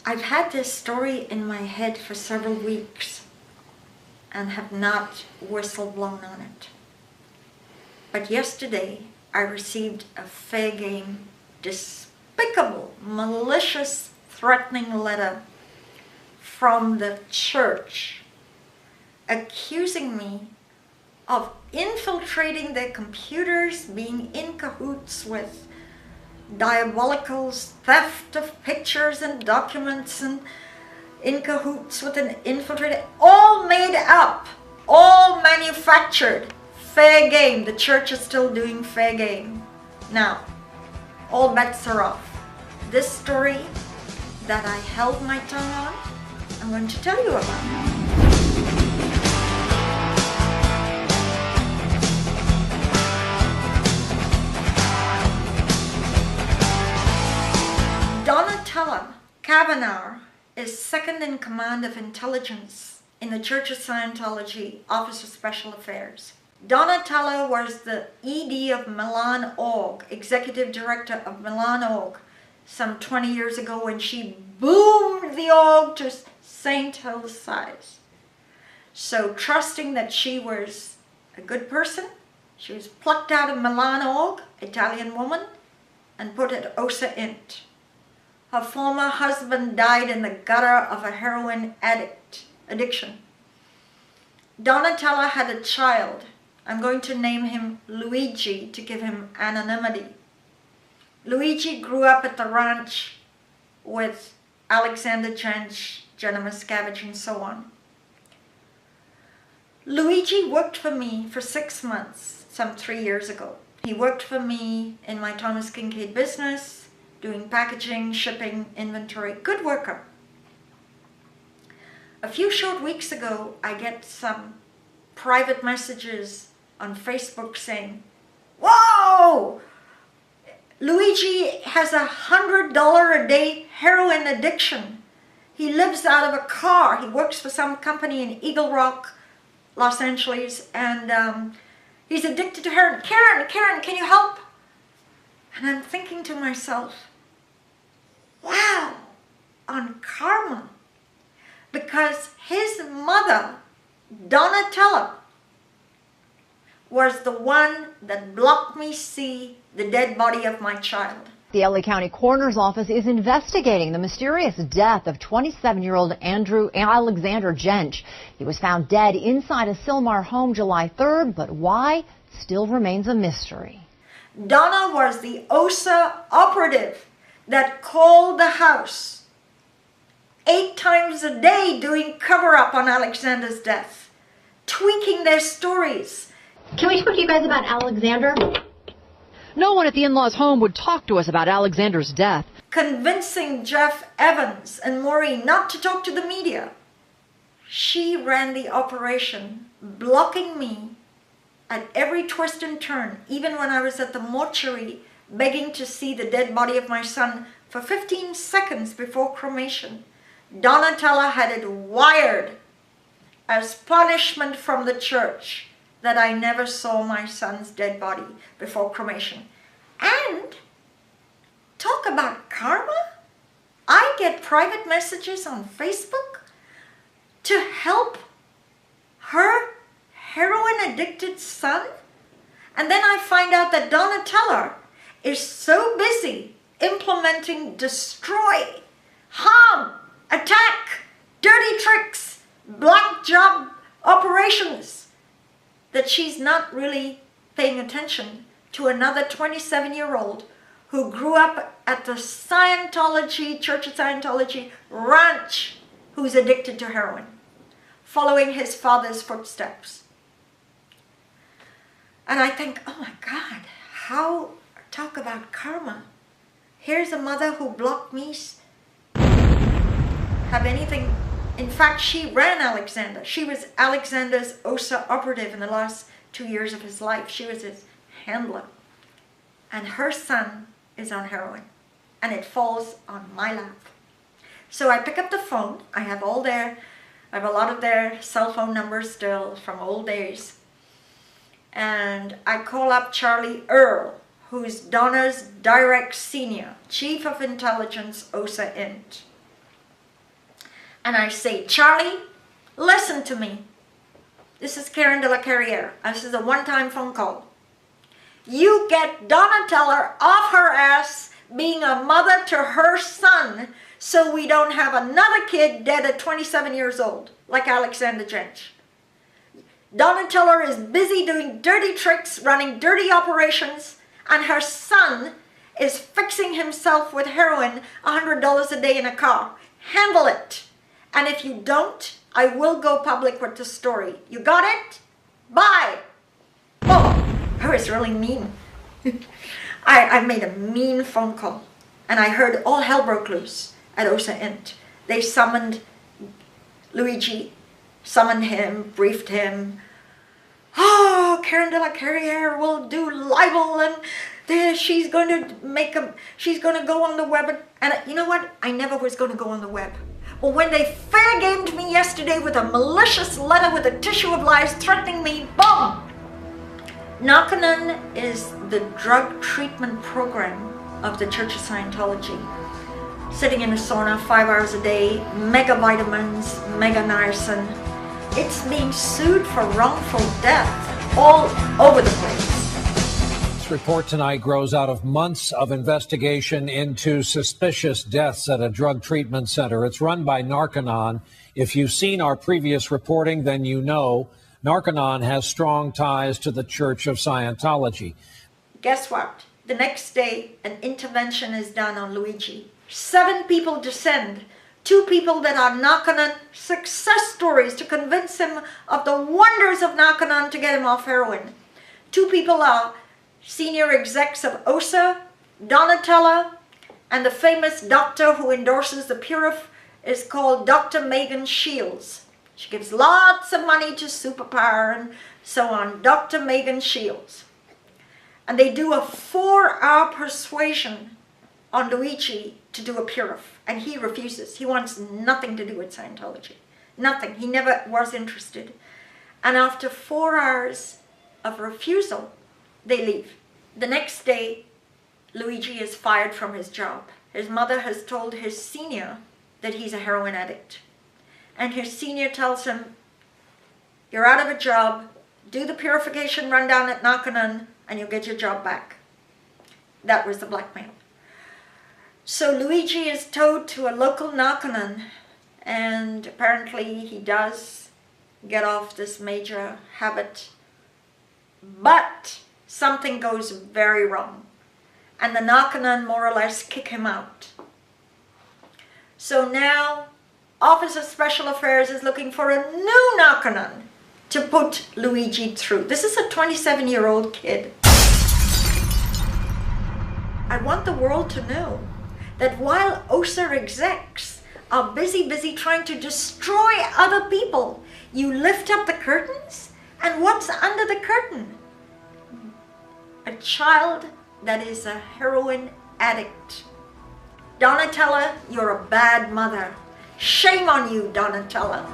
I've had this story in my head for several weeks and have not whistle-blown on it. But yesterday, I received a fair game, despicable, malicious, threatening letter from the church accusing me of infiltrating their computers, being in cahoots with diabolical theft of pictures and documents, and in cahoots with an infiltrator, all made up, all manufactured. Fair game. The church is still doing fair game. Now, all bets are off. This story that I held my tongue on, I'm going to tell you about. Kavenaar is second in command of intelligence in the Church of Scientology, Office of Special Affairs. Donatella was the ED of Milan Org, Executive Director of Milan Org, some 20 years ago when she boomed the org to Saint Hill size. So trusting that she was a good person, she was plucked out of Milan Org, Italian woman, and put at OSA Int. Her former husband died in the gutter of a heroin addiction. Donatella had a child. I'm going to name him Luigi to give him anonymity. Luigi grew up at the ranch with Alexander Jench, Jenna Miscavige, and so on. Luigi worked for me for 6 months, some 3 years ago. He worked for me in my Thomas Kincaid business, doing packaging, shipping, inventory. Good worker. A few short weeks ago, I get some private messages on Facebook saying, "Whoa! Luigi has $100 a day heroin addiction. He lives out of a car. He works for some company in Eagle Rock, Los Angeles, and he's addicted to heroin. Karen, can you help?" And I'm thinking to myself, wow, on karma. Because his mother, Donatella, was the one that blocked me see the dead body of my child. The LA County Coroner's Office is investigating the mysterious death of 27-year-old Andrew Alexander Jench. He was found dead inside a Sylmar home July 3rd, but why still remains a mystery. Donna was the OSA operative that called the house 8 times a day doing cover-up on Alexander's death, tweaking their stories. Can we talk to you guys about Alexander? No one at the in-laws' home would talk to us about Alexander's death. Convincing Jeff Evans and Maureen not to talk to the media. She ran the operation, blocking me at every twist and turn, even when I was at the mortuary begging to see the dead body of my son for 15 seconds before cremation. Donatella had it wired as punishment from the church that I never saw my son's dead body before cremation. And talk about karma. I get private messages on Facebook to help her heroin-addicted son. And then I find out that Donatella is so busy implementing destroy, harm, attack, dirty tricks, black job operations that she's not really paying attention to another 27-year-old who grew up at the Scientology, Church of Scientology ranch, who's addicted to heroin, following his father's footsteps. And I think, oh my God, how talk about karma. Here's a mother who blocked me have anything. In fact, she ran Alexander. She was Alexander's OSA operative in the last 2 years of his life. She was his handler. And her son is on heroin. And it falls on my lap. So I pick up the phone. I have a lot of their cell phone numbers still from old days. And I call up Charlie Earl, who's Donna's direct senior, Chief of Intelligence, OSA Int. And I say, Charlie, listen to me. This is Karen de la Carriere. This is a one-time phone call. You get Donatella off her ass being a mother to her son so we don't have another kid dead at 27 years old, like Alexander Jench. Donatella is busy doing dirty tricks, running dirty operations, and her son is fixing himself with heroin $100 a day in a car. Handle it. And if you don't, I will go public with the story. You got it? Bye. Oh, I was really mean. I made a mean phone call. And I heard all hell broke loose at SCIENT. They summoned Luigi, summoned him, briefed him. Oh, Karen de la Carriere will do libel and she's going to go on the web. And you know what? I never was going to go on the web. Well, when they fair gamed me yesterday with a malicious letter with a tissue of lies threatening me, boom! Nakanon is the drug treatment program of the Church of Scientology. Sitting in a sauna 5 hours a day, mega vitamins, mega niacin. It's being sued for wrongful death all over the place. This report tonight grows out of months of investigation into suspicious deaths at a drug treatment center. It's run by Narconon. If you've seen our previous reporting, then you know Narconon has strong ties to the Church of Scientology. Guess what? The next day, an intervention is done on Luigi. 7 people descend. 2 people that are Narconon success stories to convince him of the wonders of Narconon to get him off heroin. 2 people are senior execs of OSA, Donatella, and the famous doctor who endorses the Purif is called Dr. Megan Shields. She gives lots of money to Superpower and so on. Dr. Megan Shields. And they do a 4-hour persuasion on Luigi to do a Purif. And he refuses. He wants nothing to do with Scientology. Nothing. He never was interested. And after 4 hours of refusal, they leave. The next day, Luigi is fired from his job. His mother has told his senior that he's a heroin addict. And his senior tells him, you're out of a job, do the purification rundown at Narconon, and you'll get your job back. That was the blackmail. So Luigi is towed to a local Narconon, and apparently he does get off this major habit. But something goes very wrong, and the Narconon more or less kick him out. So now, Office of Special Affairs is looking for a new Narconon to put Luigi through. This is a 27-year-old kid. I want the world to know that while OSA execs are busy trying to destroy other people, you lift up the curtains, and what's under the curtain? A child that is a heroin addict. Donatella, you're a bad mother. Shame on you, Donatella.